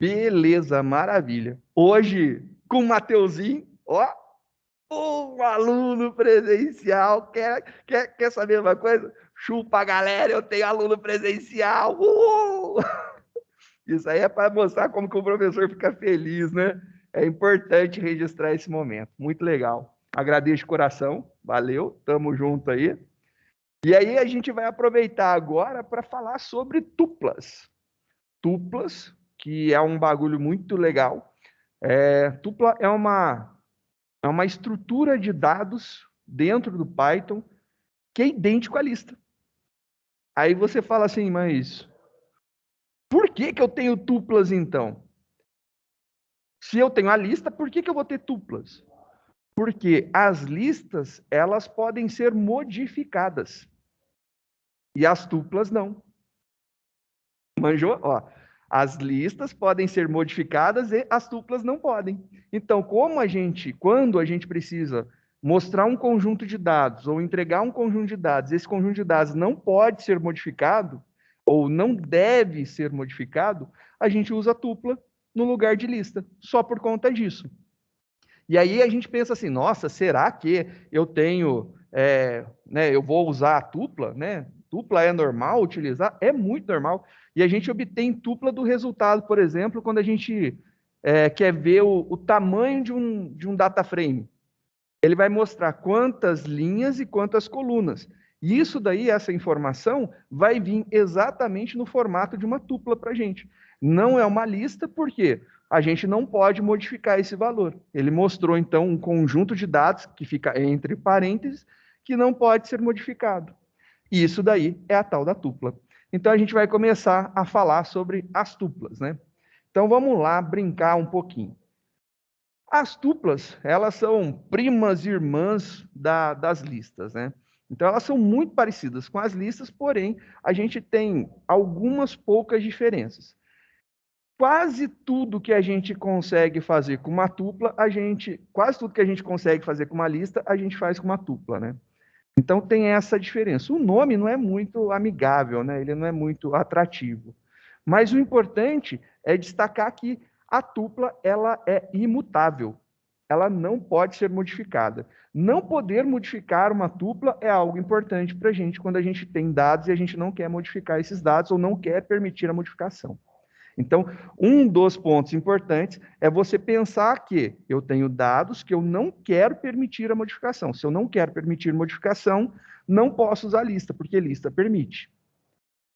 Beleza, maravilha. Hoje, com o Mateuzinho, ó, um aluno presencial. Quer saber uma coisa? Chupa, galera, eu tenho aluno presencial. Isso aí é para mostrar como que o professor fica feliz, né? É importante registrar esse momento. Muito legal. Agradeço de coração. Valeu, tamo junto aí. E aí a gente vai aproveitar agora para falar sobre tuplas. Tuplas, que é um bagulho muito legal. Tupla é uma estrutura de dados dentro do Python que é idêntico à lista. Aí você fala assim, mas por que que eu tenho tuplas então? Se eu tenho a lista, por que que eu vou ter tuplas? Porque as listas, elas podem ser modificadas. E as tuplas não. Manjou? Ó, as listas podem ser modificadas e as tuplas não podem. Então, quando a gente precisa mostrar um conjunto de dados ou entregar um conjunto de dados, esse conjunto de dados não pode ser modificado ou não deve ser modificado, a gente usa tupla no lugar de lista, só por conta disso. E aí a gente pensa assim, nossa, será que eu tenho, né, eu vou usar a tupla, né? Tupla é normal utilizar? É muito normal. E a gente obtém tupla do resultado, por exemplo, quando a gente quer ver o tamanho de um data frame. Ele vai mostrar quantas linhas e quantas colunas. E isso daí, essa informação, vai vir exatamente no formato de uma tupla para a gente. Não é uma lista, porque a gente não pode modificar esse valor. Ele mostrou, então, um conjunto de dados que fica entre parênteses, que não pode ser modificado. E isso daí é a tal da tupla. Então, a gente vai começar a falar sobre as tuplas, né? Então, vamos lá brincar um pouquinho. As tuplas, elas são primas irmãs das listas, né? Então, elas são muito parecidas com as listas, porém, a gente tem algumas poucas diferenças. Quase tudo que a gente consegue fazer com uma tupla, quase tudo que a gente consegue fazer com uma lista, a gente faz com uma tupla, né? Então, tem essa diferença. O nome não é muito amigável, né? Ele não é muito atrativo. Mas o importante é destacar que a tupla, ela é imutável. Ela não pode ser modificada. Não poder modificar uma tupla é algo importante para a gente quando a gente tem dados e a gente não quer modificar esses dados ou não quer permitir a modificação. Então, um dos pontos importantes é você pensar que eu tenho dados que eu não quero permitir a modificação. Se eu não quero permitir modificação, não posso usar lista, porque lista permite.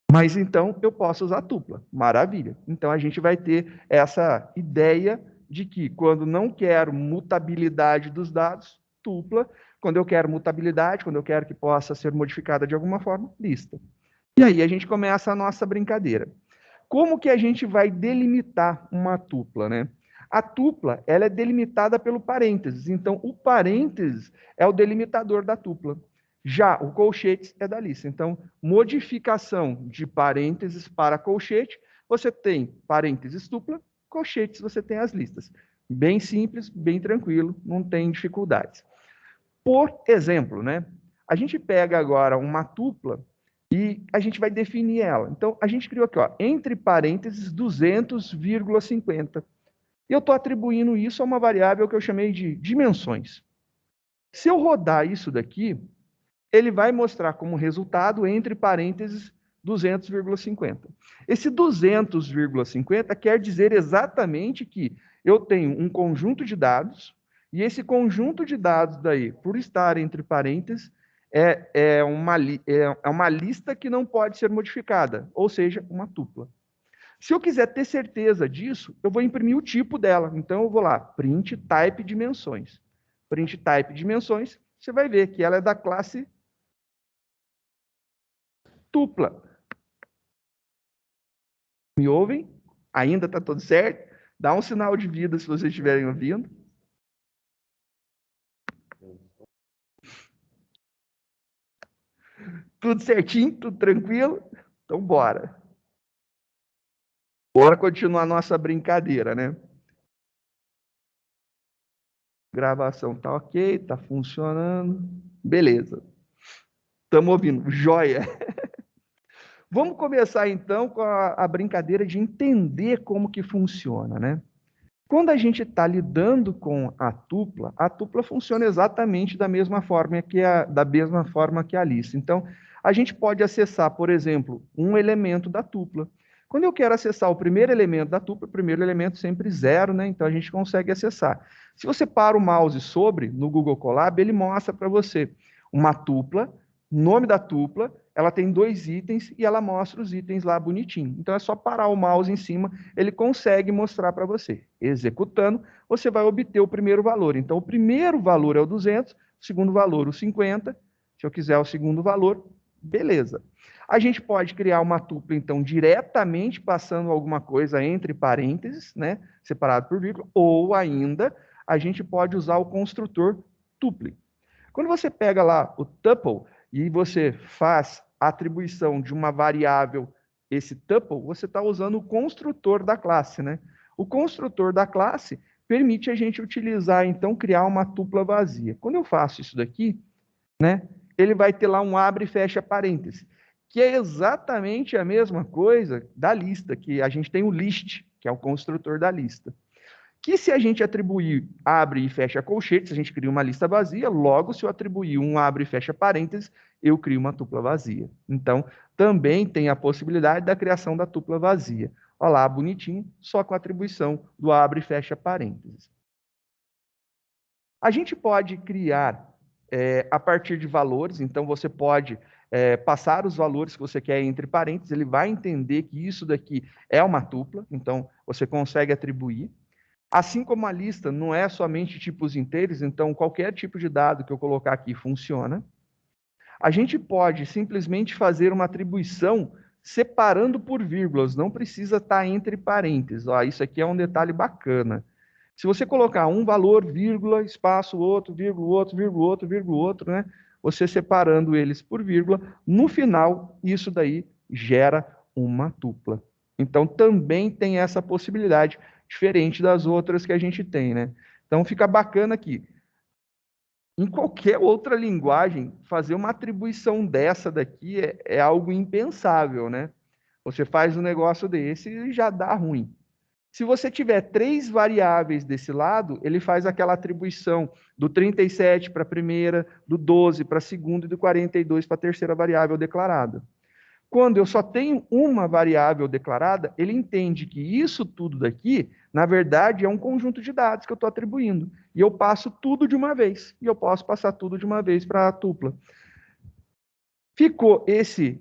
Mas então eu posso usar tupla. Maravilha. Então a gente vai ter essa ideia de que quando não quero mutabilidade dos dados, tupla. Quando eu quero mutabilidade, quando eu quero que possa ser modificada de alguma forma, lista. E aí a gente começa a nossa brincadeira. Como que a gente vai delimitar uma tupla, né? A tupla, ela é delimitada pelo parênteses. Então, o parênteses é o delimitador da tupla. Já o colchetes é da lista. Então, modificação de parênteses para colchete, você tem parênteses tupla, colchetes você tem as listas. Bem simples, bem tranquilo, não tem dificuldades. Por exemplo, né? A gente pega agora uma tupla e a gente vai definir ela. Então, a gente criou aqui, ó, entre parênteses, 200,50. E eu estou atribuindo isso a uma variável que eu chamei de dimensões. Se eu rodar isso daqui, ele vai mostrar como resultado, entre parênteses, 200,50. Esse 200,50 quer dizer exatamente que eu tenho um conjunto de dados, e esse conjunto de dados daí, por estar entre parênteses, é uma lista que não pode ser modificada, ou seja, uma tupla. Se eu quiser ter certeza disso, eu vou imprimir o tipo dela. Então, eu vou lá, print type dimensões. Print type dimensões, você vai ver que ela é da classe tupla. Me ouvem? Ainda está tudo certo? Dá um sinal de vida se vocês estiverem ouvindo. Tudo certinho? Tudo tranquilo? Então, bora. Bora continuar a nossa brincadeira, né? Gravação tá ok, tá funcionando. Beleza. Estamos ouvindo. Joia. Vamos começar, então, com a brincadeira de entender como que funciona, né? Quando a gente está lidando com a tupla funciona exatamente da mesma forma que a lista. Então, a gente pode acessar, por exemplo, um elemento da tupla. Quando eu quero acessar o primeiro elemento da tupla, o primeiro elemento sempre 0, né? Então, a gente consegue acessar. Se você para o mouse sobre, no Google Colab, ele mostra para você uma tupla, nome da tupla, ela tem 2 itens e ela mostra os itens lá bonitinho. Então, é só parar o mouse em cima, ele consegue mostrar para você. Executando, você vai obter o primeiro valor. Então, o primeiro valor é o 200, o segundo valor o 50. Se eu quiser o segundo valor, beleza. A gente pode criar uma tupla, então, diretamente passando alguma coisa entre parênteses, né, separado por vírgula, ou ainda a gente pode usar o construtor tuple. Quando você pega lá o tuple e você faz a atribuição de uma variável, esse tuple, você está usando o construtor da classe, né? O construtor da classe permite a gente utilizar, então, criar uma tupla vazia. Quando eu faço isso daqui, né, ele vai ter lá um abre e fecha parênteses, que é exatamente a mesma coisa da lista, que a gente tem o list, que é o construtor da lista. Que se a gente atribuir abre e fecha colchetes, a gente cria uma lista vazia, logo se eu atribuir um abre e fecha parênteses, eu crio uma tupla vazia. Então, também tem a possibilidade da criação da tupla vazia. Olha lá, bonitinho, só com a atribuição do abre e fecha parênteses. A gente pode criar a partir de valores, então você pode passar os valores que você quer entre parênteses, ele vai entender que isso daqui é uma tupla, então você consegue atribuir. Assim como a lista não é somente tipos inteiros, então qualquer tipo de dado que eu colocar aqui funciona. A gente pode simplesmente fazer uma atribuição separando por vírgulas, não precisa estar entre parênteses. Ó, isso aqui é um detalhe bacana. Se você colocar um valor, vírgula, espaço, outro, vírgula, outro, vírgula, outro, vírgula, outro, né? Você separando eles por vírgula, no final, isso daí gera uma tupla. Então, também tem essa possibilidade, diferente das outras que a gente tem, né? Então, fica bacana aqui. Em qualquer outra linguagem, fazer uma atribuição dessa daqui é algo impensável, né? Você faz um negócio desse e já dá ruim. Se você tiver 3 variáveis desse lado, ele faz aquela atribuição do 37 para a primeira, do 12 para a segunda e do 42 para a terceira variável declarada. Quando eu só tenho uma variável declarada, ele entende que isso tudo daqui, na verdade, é um conjunto de dados que eu estou atribuindo. E eu passo tudo de uma vez. E eu posso passar tudo de uma vez para a tupla. Ficou esse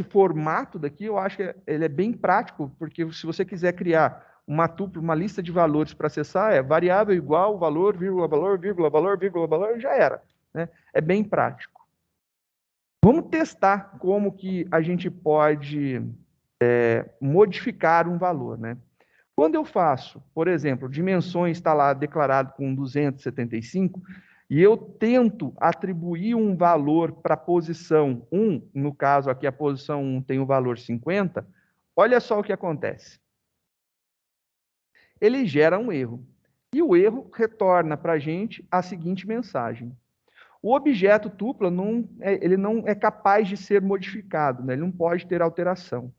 formato daqui, eu acho que ele é bem prático, porque se você quiser criar uma tupla, uma lista de valores para acessar, é variável igual, valor, vírgula, valor, vírgula, valor, vírgula, valor, já era. Né? É bem prático. Vamos testar como que a gente pode modificar um valor, né? Quando eu faço, por exemplo, dimensões está lá declarado com 275, e eu tento atribuir um valor para a posição 1, no caso aqui a posição 1 tem o valor 50, olha só o que acontece. Ele gera um erro. E o erro retorna para a gente a seguinte mensagem. O objeto tupla ele não é capaz de ser modificado, né? Ele não pode ter alteração.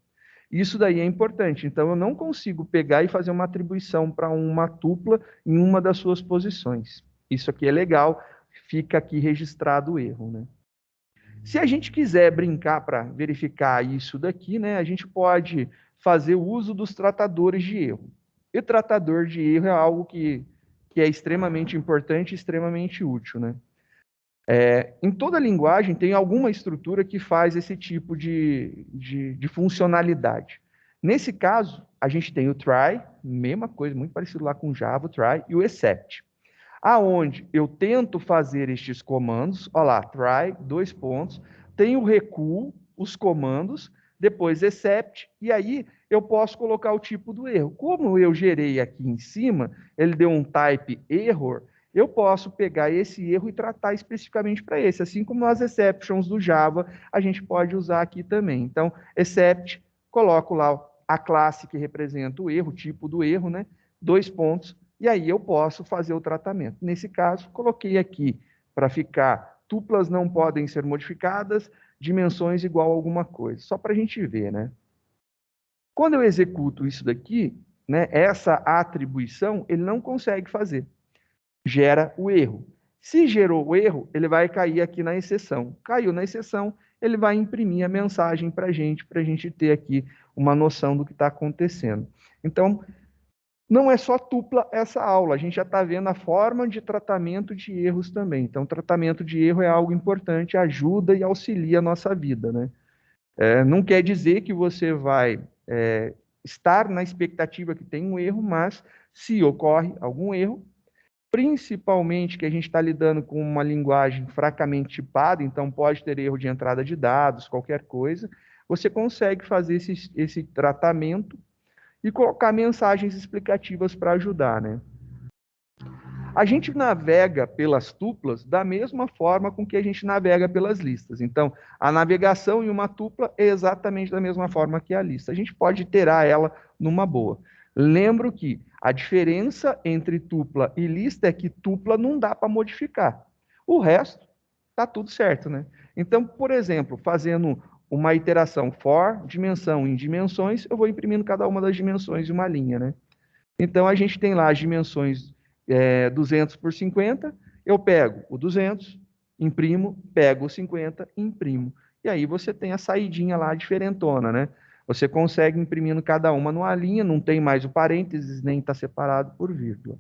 Isso daí é importante. Então, eu não consigo pegar e fazer uma atribuição para uma tupla em uma das suas posições. Isso aqui é legal, fica aqui registrado o erro, né? Se a gente quiser brincar para verificar isso daqui, né, a gente pode fazer uso dos tratadores de erro. E o tratador de erro é algo que é extremamente importante e extremamente útil, né? Em toda linguagem tem alguma estrutura que faz esse tipo de funcionalidade. Nesse caso, a gente tem o try, mesma coisa, muito parecido lá com Java, o try, e o except. Aonde eu tento fazer estes comandos, olha lá, try, 2 pontos, tem o recuo, os comandos, depois except, e aí eu posso colocar o tipo do erro. Como eu gerei aqui em cima, ele deu um type error, eu posso pegar esse erro e tratar especificamente para esse, assim como as exceptions do Java, a gente pode usar aqui também. Então, except, coloco lá a classe que representa o erro, o tipo do erro, né? 2 pontos, e aí eu posso fazer o tratamento. Nesse caso, coloquei aqui para ficar, tuplas não podem ser modificadas, dimensões igual a alguma coisa, só para a gente ver, né? Quando eu executo isso daqui, né, essa atribuição, ele não consegue fazer. Gera o erro. Se gerou o erro, ele vai cair aqui na exceção. Caiu na exceção, ele vai imprimir a mensagem para a gente ter aqui uma noção do que está acontecendo. Então, não é só tupla essa aula, a gente já está vendo a forma de tratamento de erros também. Então, tratamento de erro é algo importante, ajuda e auxilia a nossa vida, né? Não quer dizer que você vai estar na expectativa que tem um erro, mas se ocorre algum erro, principalmente que a gente está lidando com uma linguagem fracamente tipada, então pode ter erro de entrada de dados, qualquer coisa, você consegue fazer esse tratamento e colocar mensagens explicativas para ajudar, né? A gente navega pelas tuplas da mesma forma com que a gente navega pelas listas. Então, a navegação em uma tupla é exatamente da mesma forma que a lista. A gente pode iterar ela numa boa. Lembro que a diferença entre tupla e lista é que tupla não dá para modificar. O resto está tudo certo, né? Então, por exemplo, fazendo uma iteração for, dimensão em dimensões, eu vou imprimindo cada uma das dimensões de uma linha, né? Então, a gente tem lá as dimensões 200 por 50, eu pego o 200, imprimo, pego o 50, imprimo. E aí você tem a saidinha lá diferentona, né? Você consegue imprimindo cada uma numa linha, não tem mais o parênteses, nem está separado por vírgula.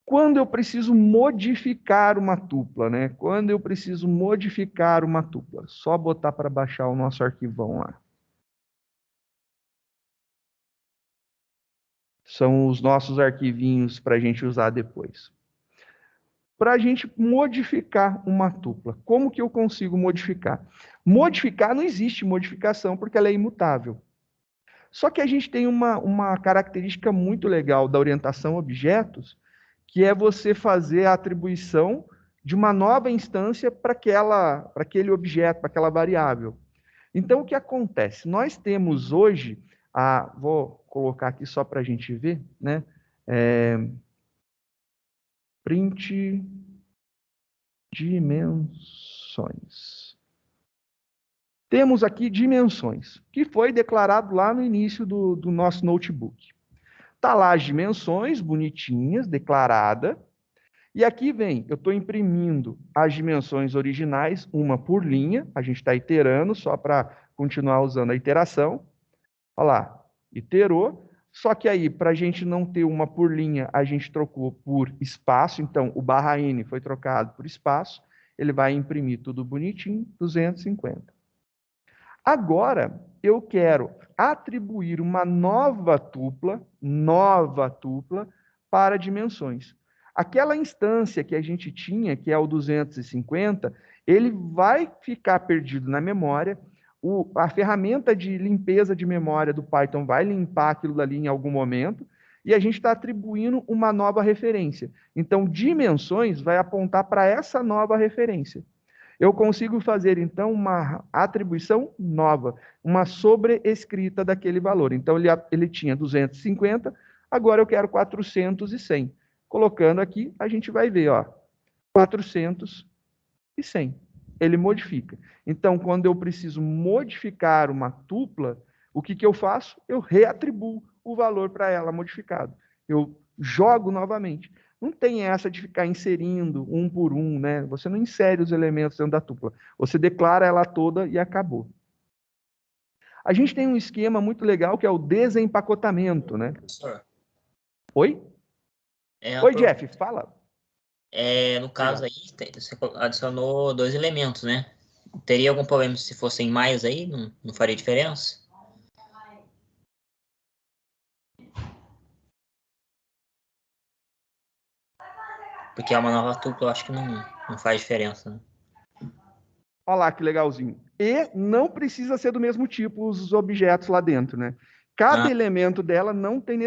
Quando eu preciso modificar uma tupla, né? Quando eu preciso modificar uma tupla, só botar para baixar o nosso arquivão lá. São os nossos arquivinhos para a gente usar depois. Para a gente modificar uma tupla. Como que eu consigo modificar? Modificar, não existe modificação, porque ela é imutável. Só que a gente tem uma característica muito legal da orientação a objetos, que é você fazer a atribuição de uma nova instância para aquele objeto, para aquela variável. Então, o que acontece? Nós temos hoje, vou colocar aqui só para a gente ver, né? Print dimensões. Temos aqui dimensões, que foi declarado lá no início do nosso notebook. Está lá as dimensões, bonitinhas, declarada. E aqui vem, eu estou imprimindo as dimensões originais, uma por linha, a gente está iterando só para continuar usando a iteração. Olha lá, iterou. Só que aí, para a gente não ter uma por linha, a gente trocou por espaço. Então, o barra N foi trocado por espaço. Ele vai imprimir tudo bonitinho, 250. Agora, eu quero atribuir uma nova tupla para dimensões. Aquela instância que a gente tinha, que é o 250, ele vai ficar perdido na memória. A ferramenta de limpeza de memória do Python vai limpar aquilo dali em algum momento, e a gente está atribuindo uma nova referência. Então, dimensões vai apontar para essa nova referência. Eu consigo fazer, então, uma atribuição nova, uma sobrescrita daquele valor. Então, ele tinha 250, agora eu quero 400 e 100. Colocando aqui, a gente vai ver, ó, 400 e 100. Ele modifica. Então, quando eu preciso modificar uma tupla, o que eu faço? Eu reatribuo o valor para ela modificado. Eu jogo novamente. Não tem essa de ficar inserindo um por um, né? Você não insere os elementos dentro da tupla. Você declara ela toda e acabou. A gente tem um esquema muito legal que é o desempacotamento, né? Professor, Oi? Oi, Jeff, fala. no caso aí, você adicionou 2 elementos, né? Teria algum problema se fossem mais aí? Não faria diferença? Porque é uma nova tupla, eu acho que não faz diferença, né? Olha lá que legalzinho. E não precisa ser do mesmo tipo os objetos lá dentro, né? Cada elemento dela não tem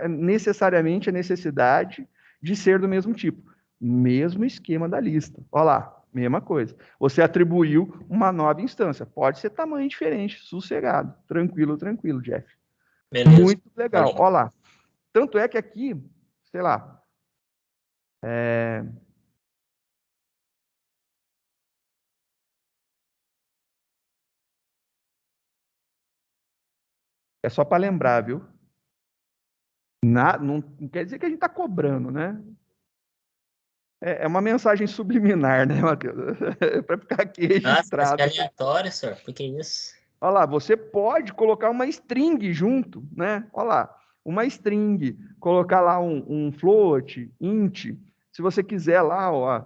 necessariamente a necessidade de ser do mesmo tipo. Mesmo esquema da lista. Olha lá, mesma coisa. Você atribuiu uma nova instância. Pode ser tamanho diferente, sossegado. Tranquilo, tranquilo, Jeff. Beleza. Muito legal. Olha lá. Tanto é que aqui, sei lá, É só para lembrar, viu? Não quer dizer que a gente está cobrando, né? É uma mensagem subliminar, né, Matheus? É para ficar aqui Nossa, parece que é registrado. aleatório, senhor. Por que isso? Olha lá, você pode colocar uma string junto, né? Olha lá, uma string, colocar lá um float, int, se você quiser lá, ó.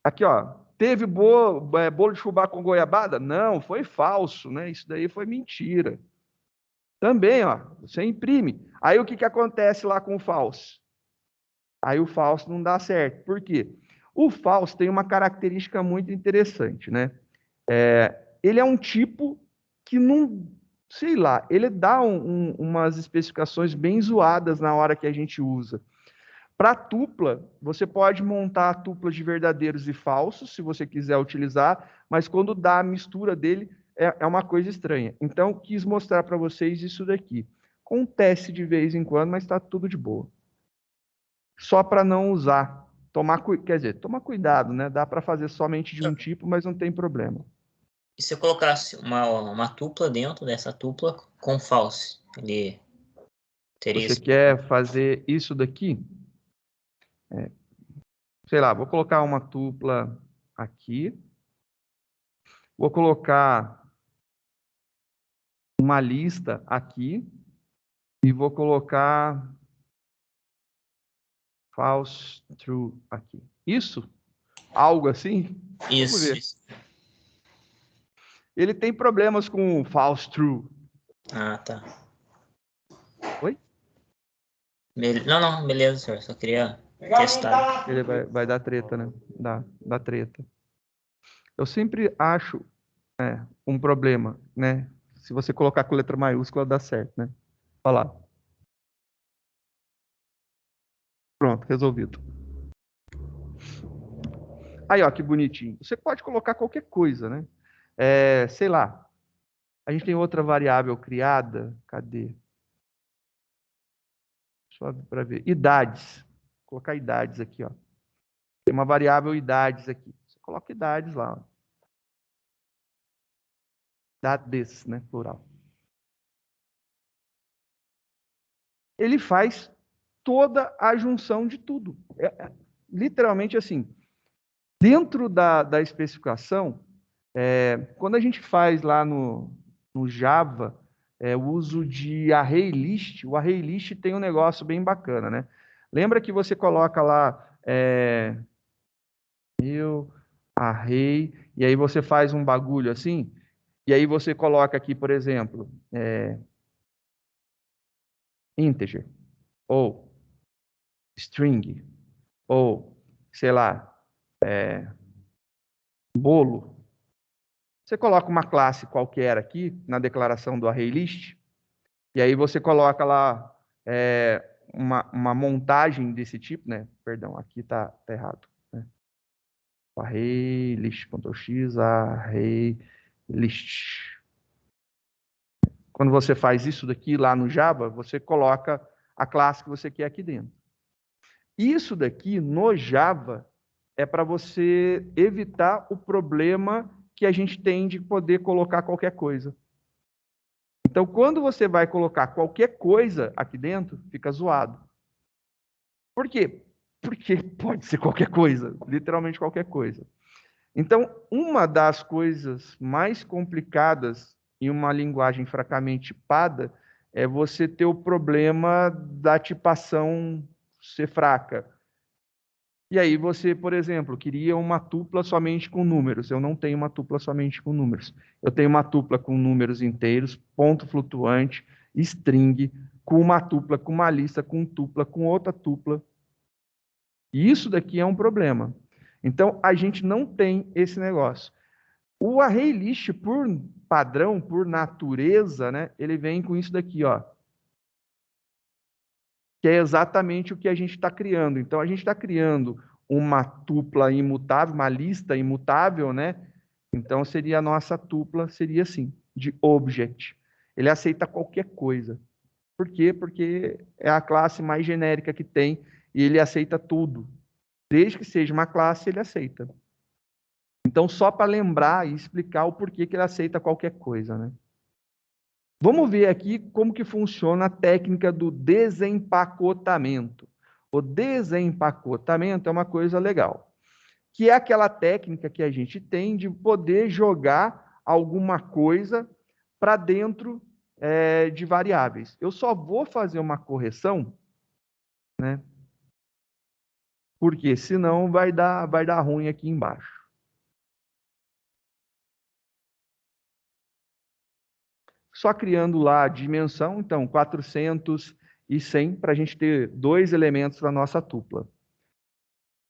Aqui, ó, teve bolo de fubá com goiabada? Não, foi falso, né? Isso daí foi mentira. Também, ó, você imprime. Aí o que acontece lá com o falso? Aí o falso não dá certo. Por quê? O falso tem uma característica muito interessante, né? Ele é um tipo que não, sei lá, ele dá umas especificações bem zoadas na hora que a gente usa. Para tupla, você pode montar tuplas de verdadeiros e falsos, se você quiser utilizar, mas quando dá a mistura dele, é uma coisa estranha. Então, quis mostrar para vocês isso daqui. Acontece de vez em quando, mas está tudo de boa. Só para não usar. Quer dizer, tomar cuidado, né? Dá para fazer somente de um tipo, mas não tem problema. E se eu colocasse uma tupla dentro dessa tupla com false? Ele teria Você esse... quer fazer isso daqui? Sei lá, vou colocar uma tupla aqui. Vou colocar uma lista aqui. E vou colocar false true aqui. Isso? Algo assim? Vamos ver. Isso. Ele tem problemas com false true. Ah, tá. Oi? Não, beleza, senhor. Só queria testar. Ele vai dar treta, né? Dá treta. Eu sempre acho um problema, né? Se você colocar com letra maiúscula, dá certo, né? Olha lá. Pronto, resolvido. Aí, ó, que bonitinho. Você pode colocar qualquer coisa, né? Sei lá. A gente tem outra variável criada. Cadê? Só para ver. Idades. Vou colocar idades aqui, ó. Tem uma variável idades aqui. Você coloca idades lá. Ó. Idades, né? Plural. Ele faz toda a junção de tudo. Literalmente assim. Dentro da especificação, quando a gente faz lá no Java, o uso de array list, o array list tem um negócio bem bacana, né? Lembra que você coloca lá meu array, e aí você faz um bagulho assim, e aí você coloca aqui, por exemplo, integer, ou string, ou, sei lá, bolo. Você coloca uma classe qualquer aqui na declaração do array list, e aí você coloca lá uma montagem desse tipo, né? Perdão, aqui tá errado. Né? Array list, Ctrl+X, array list. Quando você faz isso daqui lá no Java, você coloca a classe que você quer aqui dentro. Isso daqui no Java é para você evitar o problema que a gente tem de poder colocar qualquer coisa. Então, quando você vai colocar qualquer coisa aqui dentro, fica zoado. Por quê? Porque pode ser qualquer coisa, literalmente qualquer coisa. Então, uma das coisas mais complicadas em uma linguagem fracamente tipada é você ter o problema da tipação ser fraca. E aí você, por exemplo, queria uma tupla somente com números. Eu não tenho uma tupla somente com números. Eu tenho uma tupla com números inteiros, ponto flutuante, string, com uma tupla, com uma lista, com tupla, com outra tupla. E isso daqui é um problema. Então, a gente não tem esse negócio. O array list, por padrão, por natureza, né, ele vem com isso daqui, ó. Que é exatamente o que a gente está criando. Então, a gente está criando uma tupla imutável, uma lista imutável, né? Então, seria a nossa tupla, seria assim, de object. Ele aceita qualquer coisa. Por quê? Porque é a classe mais genérica que tem e ele aceita tudo. Desde que seja uma classe, ele aceita. Então, só para lembrar e explicar o porquê que ele aceita qualquer coisa, né? Vamos ver aqui como que funciona a técnica do desempacotamento. O desempacotamento é uma coisa legal, que é aquela técnica que a gente tem de poder jogar alguma coisa para dentro de variáveis. Eu só vou fazer uma correção, né? Porque senão vai dar ruim aqui embaixo. Só criando lá a dimensão, então 400 e 100, para a gente ter 2 elementos para a nossa tupla.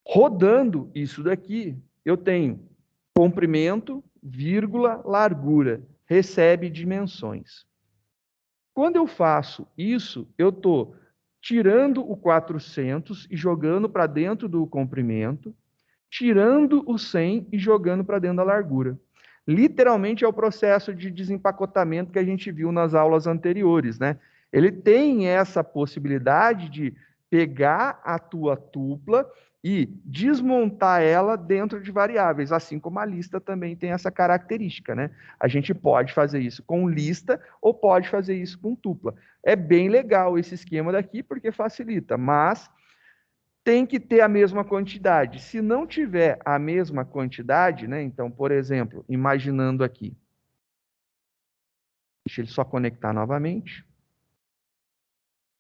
Rodando isso daqui, eu tenho comprimento, vírgula, largura, recebe dimensões. Quando eu faço isso, eu estou tirando o 400 e jogando para dentro do comprimento, tirando o 100 e jogando para dentro da largura. Literalmente é o processo de desempacotamento que a gente viu nas aulas anteriores, né? Ele tem essa possibilidade de pegar a tua tupla e desmontar ela dentro de variáveis, assim como a lista também tem essa característica, né? A gente pode fazer isso com lista ou pode fazer isso com tupla. É bem legal esse esquema daqui porque facilita, mas tem que ter a mesma quantidade. Se não tiver a mesma quantidade, né? Então, por exemplo, imaginando aqui, deixa ele só conectar novamente.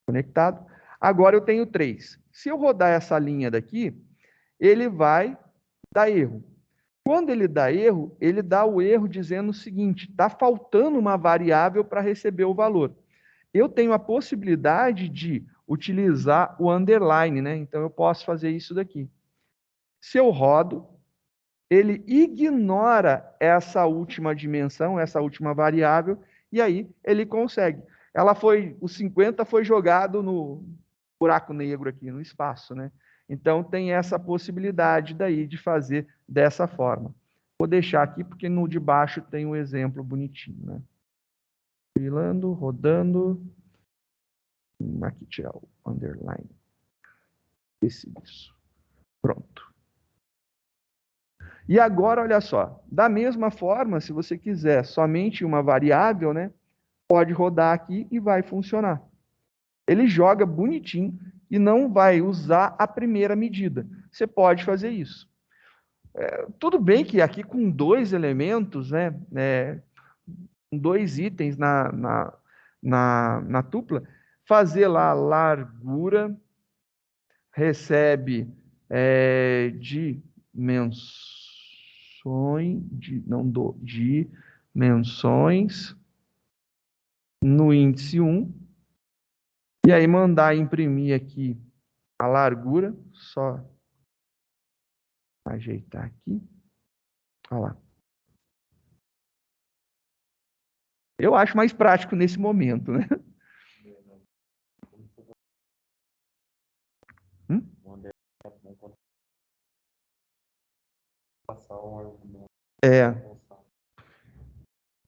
Conectado. Agora eu tenho 3. Se eu rodar essa linha daqui, ele vai dar erro. Quando ele dá erro, ele dá o erro dizendo o seguinte: está faltando uma variável para receber o valor. Eu tenho a possibilidade de utilizar o underline, né? Então eu posso fazer isso daqui. Se eu rodo, ele ignora essa última dimensão, essa última variável, e aí ele consegue. O 50 foi jogado no buraco negro aqui, no espaço, né? Então tem essa possibilidade daí de fazer dessa forma. Vou deixar aqui porque no de baixo tem um exemplo bonitinho, né? Filando, rodando. Aqui tirar o underline. Isso. Pronto. E agora, olha só, da mesma forma, se você quiser somente uma variável, né, pode rodar aqui e vai funcionar. Ele joga bonitinho e não vai usar a primeira medida. Você pode fazer isso. Tudo bem que aqui com 2 elementos, né, com 2 itens na tupla, fazer lá largura, recebe dimensões no índice 1, e aí mandar imprimir aqui a largura, só ajeitar aqui. Olha lá. Eu acho mais prático nesse momento, né?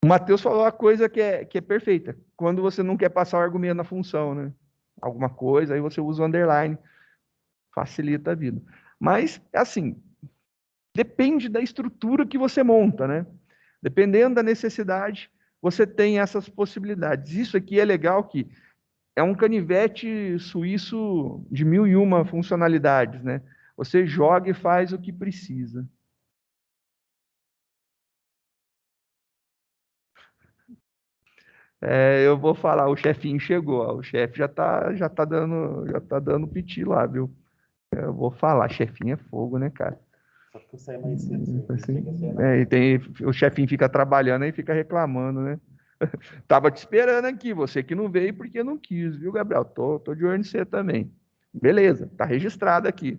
O Matheus falou uma coisa que é perfeita. Quando você não quer passar o argumento na função, né? Alguma coisa, aí você usa o underline. Facilita a vida. Mas, assim, depende da estrutura que você monta, né? Dependendo da necessidade, você tem essas possibilidades. Isso aqui é legal que é um canivete suíço de 1001 funcionalidades, né? Você joga e faz o que precisa. Eu vou falar, o chefinho chegou, ó, o chefe já tá dando piti lá, viu? Eu vou falar, chefinho é fogo, né, cara? Só que eu saio mais cedo. O chefinho fica trabalhando e fica reclamando, né? Tava te esperando aqui, você que não veio porque não quis, viu, Gabriel? Tô de olho em você também. Beleza, tá registrado aqui.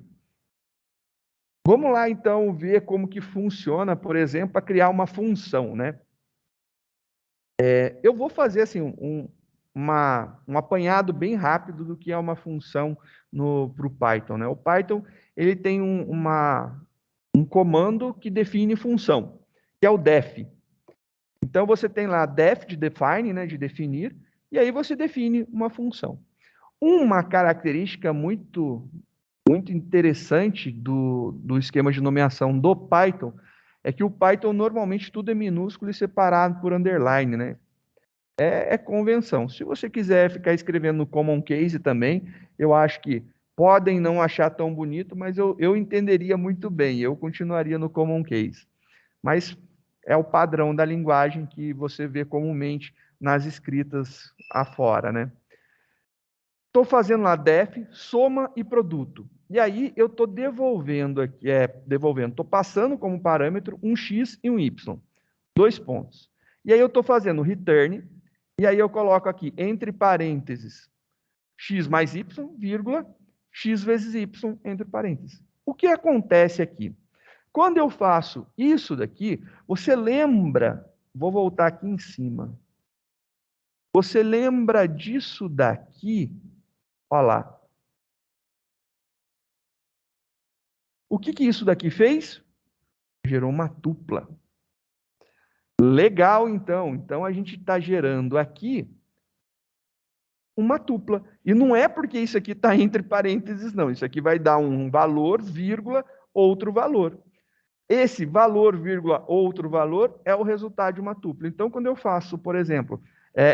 Vamos lá, então, ver como que funciona, por exemplo, para criar uma função, né? Eu vou fazer assim um apanhado bem rápido do que é uma função para o Python, né? O Python ele tem um comando que define função, que é o def. Então você tem lá def de define, né, de definir, e aí você define uma função. Uma característica muito interessante do esquema de nomeação do Python é que o Python normalmente tudo é minúsculo e separado por underline, né? é convenção. Se você quiser ficar escrevendo no Common Case também, eu acho que podem não achar tão bonito, mas eu entenderia muito bem, eu continuaria no Common Case. Mas é o padrão da linguagem que você vê comumente nas escritas afora, né? Estou fazendo lá def, soma e produto. E aí eu estou devolvendo aqui, estou passando como parâmetro um x e um y. 2 pontos. E aí eu estou fazendo return, e aí eu coloco aqui, entre parênteses, x mais y, vírgula, x vezes y, entre parênteses. O que acontece aqui? Quando eu faço isso daqui, você lembra, vou voltar aqui em cima, você lembra disso daqui? Olha lá. O que isso daqui fez? Gerou uma tupla. Legal, então. Então, a gente está gerando aqui uma tupla. E não é porque isso aqui está entre parênteses, não. Isso aqui vai dar um valor, vírgula, outro valor. Esse valor, vírgula, outro valor é o resultado de uma tupla. Então, quando eu faço, por exemplo,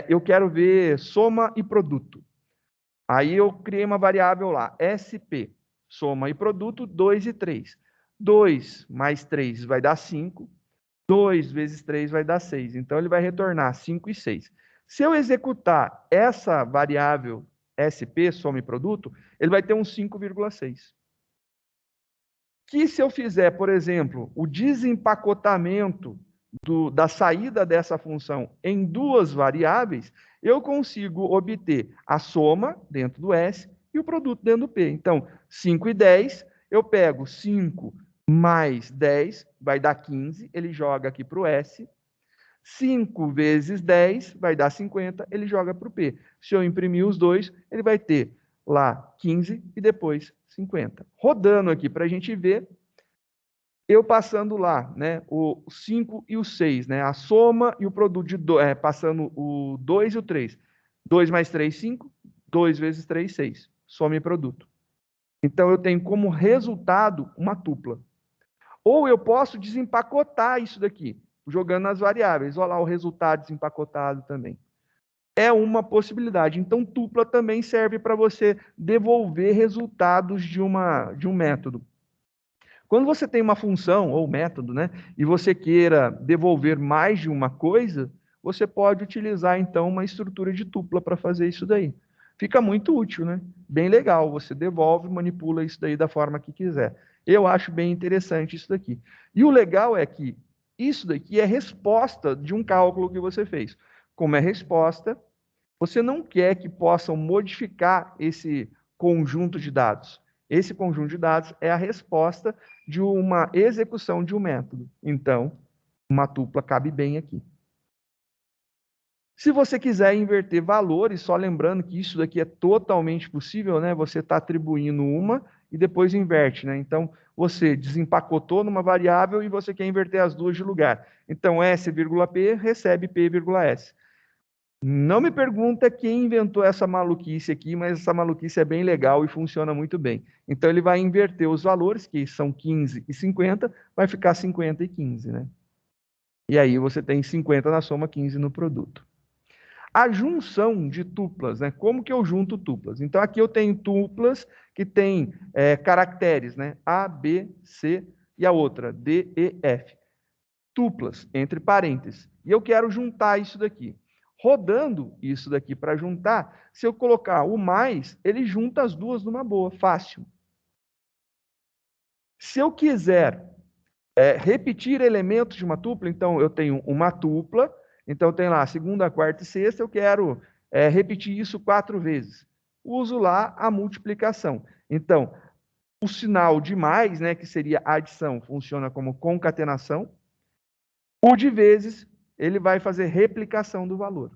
eu quero ver soma e produto. Aí eu criei uma variável lá, SP, soma e produto, 2 e 3. 2 mais 3 vai dar 5. 2 vezes 3 vai dar 6. Então, ele vai retornar 5 e 6. Se eu executar essa variável SP, soma e produto, ele vai ter um 5,6. Que se eu fizer, por exemplo, o desempacotamento da saída dessa função em duas variáveis, eu consigo obter a soma dentro do S e o produto dentro do P. Então, 5 e 10, eu pego 5 mais 10, vai dar 15, ele joga aqui para o S. 5 vezes 10 vai dar 50, ele joga para o P. Se eu imprimir os dois, ele vai ter lá 15 e depois 50. Rodando aqui para a gente ver, eu passando lá, né, o 5 e o 6, né, a soma e o produto de passando o 2 e o 3. 2 mais 3, 5. 2 vezes 3, 6. Soma e produto. Então, eu tenho como resultado uma tupla. Ou eu posso desempacotar isso daqui, jogando nas variáveis. Olha lá o resultado desempacotado também. É uma possibilidade. Então, tupla também serve para você devolver resultados de um método. Quando você tem uma função ou método, né, e você queira devolver mais de uma coisa, você pode utilizar, então, uma estrutura de tupla para fazer isso daí. Fica muito útil, né? Bem legal. Você devolve, manipula isso daí da forma que quiser. Eu acho bem interessante isso daqui. E o legal é que isso daqui é resposta de um cálculo que você fez. Como é resposta, você não quer que possam modificar esse conjunto de dados. Esse conjunto de dados é a resposta de uma execução de um método. Então, uma tupla cabe bem aqui. Se você quiser inverter valores, só lembrando que isso daqui é totalmente possível, né? Você está atribuindo uma e depois inverte, né? Então, você desempacotou numa variável e você quer inverter as duas de lugar. Então, S,P recebe P,S. Não me pergunta quem inventou essa maluquice aqui, mas essa maluquice é bem legal e funciona muito bem. Então, ele vai inverter os valores, que são 15 e 50, vai ficar 50 e 15, né? E aí você tem 50 na soma, 15 no produto. A junção de tuplas, né? Como que eu junto tuplas? Então, aqui eu tenho tuplas que têm caracteres, né? A, B, C e a outra, D, E, F. Tuplas, entre parênteses. E eu quero juntar isso daqui. Rodando isso daqui para juntar, se eu colocar o mais, ele junta as duas numa boa, fácil. Se eu quiser repetir elementos de uma tupla, então eu tenho uma tupla, então tem lá segunda, quarta e sexta, eu quero repetir isso 4 vezes. Uso lá a multiplicação. Então, o sinal de mais, né, que seria adição, funciona como concatenação. O de vezes, ele vai fazer replicação do valor.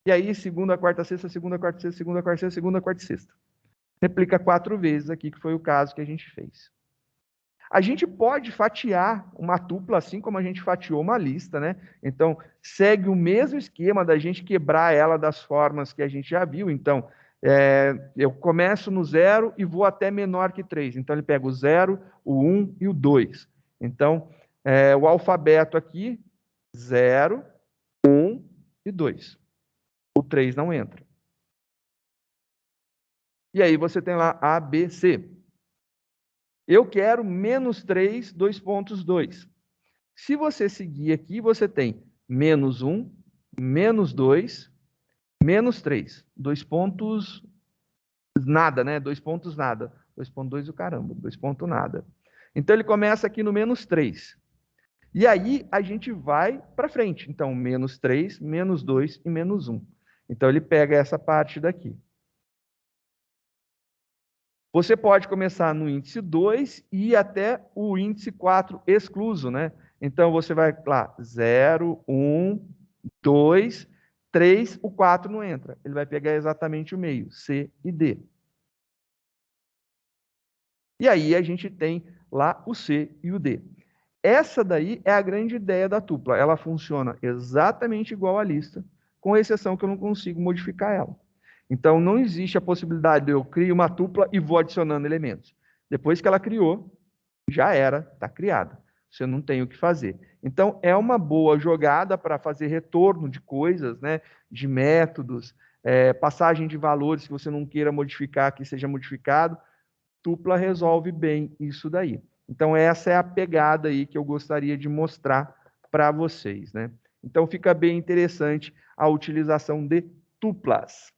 E aí, segunda, quarta, sexta, segunda, quarta, sexta, segunda, quarta, sexta, segunda, quarta e sexta. Replica 4 vezes aqui, que foi o caso que a gente fez. A gente pode fatiar uma tupla assim como a gente fatiou uma lista, né? Então, segue o mesmo esquema da gente quebrar ela das formas que a gente já viu. Então, eu começo no 0 e vou até menor que 3. Então, ele pega o 0, o 1 e o 2. Então, o alfabeto aqui, 0, 1, e 2. O 3 não entra. E aí você tem lá A, B, C. Eu quero menos 3, 2 pontos, 2. Se você seguir aqui, você tem menos 1, menos 2, menos 3. 2 pontos nada, né? 2 pontos nada. 2,2 o caramba, 2 pontos nada. Então ele começa aqui no menos 3. E aí a gente vai para frente. Então, menos 3, menos 2 e menos 1. Então ele pega essa parte daqui. Você pode começar no índice 2 e ir até o índice 4 excluso, né? Então você vai lá, 0, 1, 2, 3, o 4 não entra. Ele vai pegar exatamente o meio, C e D. E aí a gente tem lá o C e o D. Essa daí é a grande ideia da tupla. Ela funciona exatamente igual à lista, com exceção que eu não consigo modificar ela. Então, não existe a possibilidade de eu criar uma tupla e vou adicionando elementos. Depois que ela criou, já era, está criada. Você não tem o que fazer. Então, é uma boa jogada para fazer retorno de coisas, né? De métodos, passagem de valores que você não queira modificar, que seja modificado. Tupla resolve bem isso daí. Então, essa é a pegada aí que eu gostaria de mostrar para vocês, né? Então, fica bem interessante a utilização de tuplas.